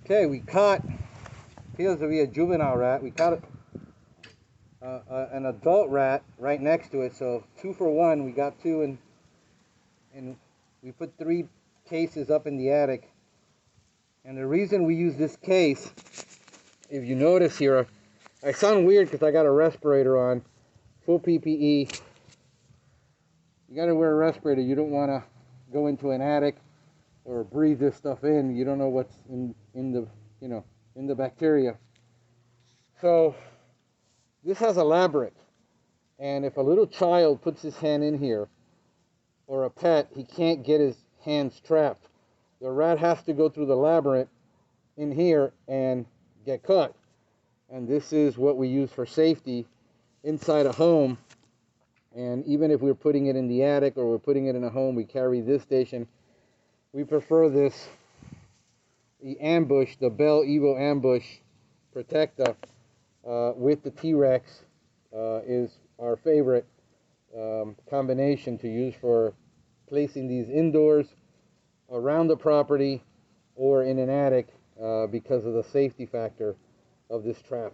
Okay, we caught, appears to be a juvenile rat. We caught an adult rat right next to it, so 2 for 1. We got 2, and we put 3 cases up in the attic. And the reason we use this case, if you notice here, I sound weird because I got a respirator on, full PPE. You got to wear a respirator. You don't want to go into an attic or breathe this stuff in. You don't know what's in the bacteria. So this has a labyrinth, and if a little child puts his hand in here, or a pet, he can't get his hands trapped. The rat has to go through the labyrinth in here and get caught. And this is what we use for safety inside a home. And even if we're putting it in the attic or we're putting it in a home, we carry this station. We prefer this, the ambush, the Bell Evo Ambush Protector with the T-Rex is our favorite combination to use for placing these indoors, around the property, or in an attic because of the safety factor of this trap.